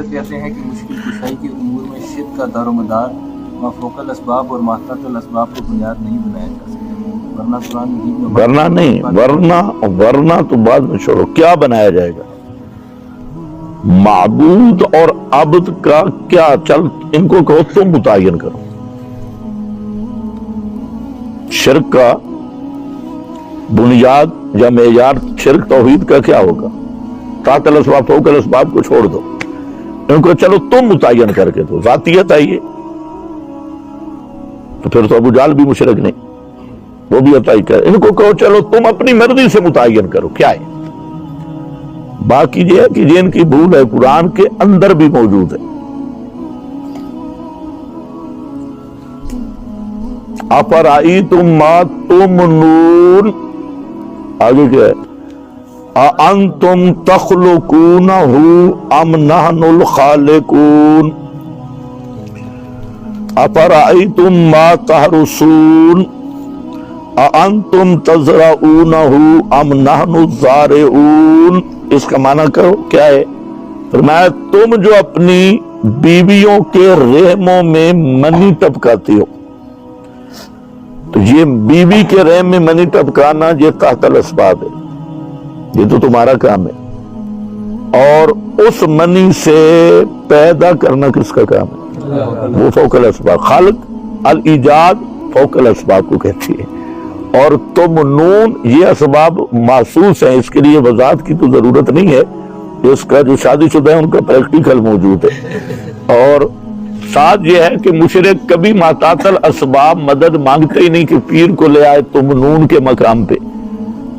حضرت کہتے ہیں کہ مشکل کشائی کے امور میں شرک کا دار و مدار مفوق الاسباب اور محتاط الاسباب کو بنیاد نہیں بنایا جا سکتا، ورنہ قرآن مجید میں ورنہ نہیں، ورنہ تو بعد میں چھوڑو، کیا بنایا جائے گا؟ معبود اور عبد کا کیا، چل ان کو کہو تم متعین کرو۔ شرک کا بنیاد یا معیار شرک توحید کا کیا ہوگا؟ تحت الاسباب فوق الاسباب کو چھوڑ دو، ان کو چلو تم متعین کر کے دو، ذاتیت آئیے، تو پھر تو ابو جہل بھی مشرک نہیں، وہ بھی عطائی کر، ان کو کہو چلو تم اپنی مرضی سے متعین کرو، کیا ہے؟ باقی یہ ہے کہ یہ ان کی بھول ہے، قرآن کے اندر بھی موجود ہے۔ افرأیتم ما تمنون، آگے کیا ہے؟ اَأَنْتُمْ تَخْلُقُونَهُ أَمْ نَحْنُ الْخَالِقُونَ أَفَرَأَيْتُمْ مَا تَحْرُثُونَ أَأَنْتُمْ تَزْرَعُونَهُ أَمْ نَحْنُ الزَّارِعُونَ۔ اس کا معنی کرو کیا ہے؟ فرمایا تم جو اپنی بیویوں کے رحموں میں منی ٹپکاتی ہو، تو یہ بیوی کے رحم میں منی ٹپکانا یہ تحت الاسباب ہے، یہ تو تمہارا کام ہے، اور اس منی سے پیدا کرنا کس کا کام ہے؟ وہ فوق الاسباب، خالق الایجاد فوق الاسباب کو کہتی ہے۔ اور تمنون یہ اسباب محسوس ہیں، اس کے لیے وضاحت کی تو ضرورت نہیں ہے، اس کا جو شادی شدہ ہے ان کا پریکٹیکل موجود ہے۔ اور ساتھ یہ ہے کہ مشرک کبھی محتاط الاسباب مدد مانگتے ہی نہیں کہ پیر کو لے آئے تمنون کے مقام پہ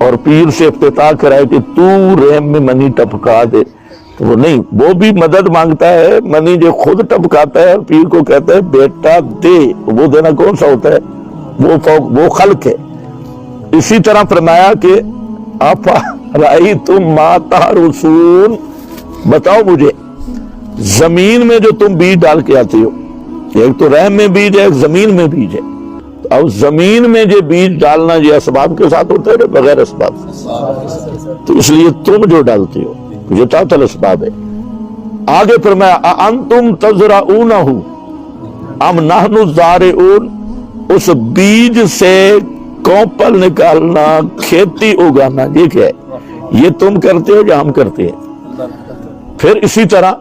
اور پیر سے افتتاح کرائے کہ تو رحم میں منی ٹپکا دے، تو وہ نہیں، وہ بھی مدد مانگتا ہے، منی جو خود ٹپکاتا ہے اور پیر کو کہتا ہے بیٹا دے، وہ دینا کون سا ہوتا ہے؟ وہ خلق ہے۔ اسی طرح فرمایا کہ افرأیتم ما تحرثون، بتاؤ مجھے زمین میں جو تم بیج ڈال کے آتے ہو، ایک تو رحم میں بیج ہے، ایک زمین میں بیج ہے، اب زمین میں جو بیج ڈالنا یہ اسباب کے ساتھ ہوتا ہے یا بغیر اسباب؟ تو اس لیے تم جو ڈالتے ہو یہ تحت الاسباب ہے۔ آگے فرمایا اَأَنْتُمْ تَزْرَعُونَهُ أَمْ نَحْنُ الزَّارِعُونَ، اس بیج سے کوپل نکالنا، کھیتی اگانا، یہ کیا ہے؟ یہ تم کرتے ہو یا ہم کرتے ہیں؟ پھر اسی طرح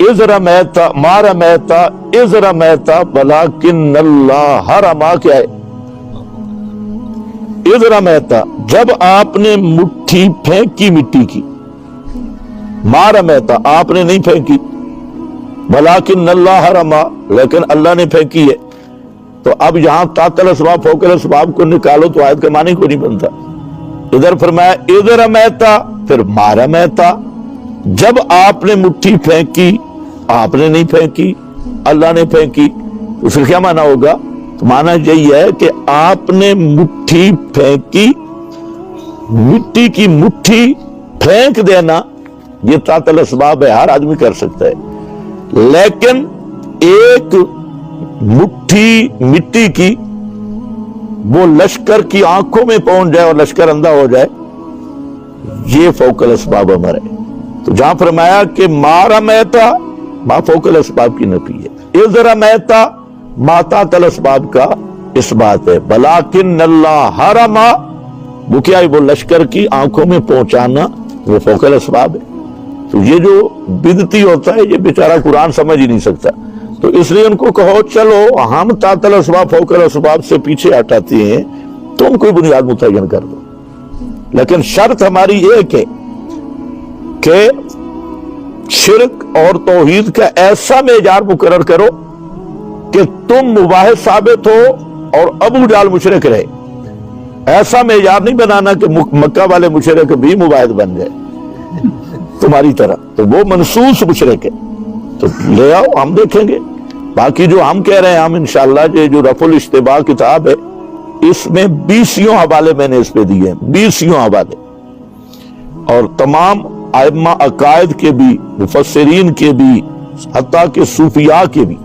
اِذْ رَمَيْتَ مَا رَمَيْتَ اِذْ رَمَيْتَ وَلَٰكِنَّ اللَّهَ رَمَىٰ، کیا ہے؟ اِذْ رَمَيْتَ جب آپ نے مٹھی پھینکی مٹی کی، مَا رَمَيْتَ آپ نے نہیں پھینکی، وَلَٰكِنَّ اللَّهَ رَمَىٰ لیکن اللہ نے پھینکی ہے، تو اب یہاں تحت الاسباب فوق الاسباب کو نکالو تو آیت کا معنی کوئی نہیں بنتا۔ ادھر فرمایا اِذْ رَمَيْتَ پھر مَا رَمَيْتَ، جب آپ نے مٹھی پھینکی، آپ نے نہیں پھینکی، اللہ نے پھینکی، اس کا کیا معنی ہوگا؟ تو معنی یہی ہے کہ آپ نے مٹھی پھینکی، مٹی کی مٹھی پھینک دینا یہ تحت الاسباب ہے، ہر آدمی کر سکتا ہے، لیکن ایک مٹھی مٹی کی وہ لشکر کی آنکھوں میں پہنچ جائے اور لشکر اندھا ہو جائے، یہ فوق الاسباب امر ہے۔ تو جہاں فرمایا کہ ما رمیتا، ما فوق الاسباب کی نفی ہے، اذ رمیتا ما تحت الاسباب کا اس بات ہے، بلاکن اللہ رما، وہ کیا ہے؟ وہ لشکر کی آنکھوں میں پہنچانا، وہ فوق الاسباب ہے۔ تو یہ جو بدعتی ہوتا ہے یہ بیچارہ قرآن سمجھ ہی نہیں سکتا، تو اس لیے ان کو کہو چلو ہم تحت الاسباب فوق الاسباب سے پیچھے ہٹاتے ہیں، تم کوئی بنیاد متعین کر دو، لیکن شرط ہماری ایک ہے کہ شرک اور توحید کا ایسا معیار مقرر کرو کہ تم مباحث ثابت ہو اور ابو جہل مشرک رہے، ایسا معیار نہیں بنانا کہ مکہ والے مشرک بھی مباحث بن گئے تمہاری طرح، تو وہ منصوص مشرک ہے، تو لے آؤ ہم دیکھیں گے۔ باقی جو ہم کہہ رہے ہیں، ہم انشاءاللہ یہ جو رفع الاشتباہ کتاب ہے اس میں 20 حوالے میں نے اس پہ دیے ہیں، 20 حوالے، اور تمام ائمہ عقائد کے بھی، مفسرین کے بھی، حتیٰ کہ صوفیاء کے بھی،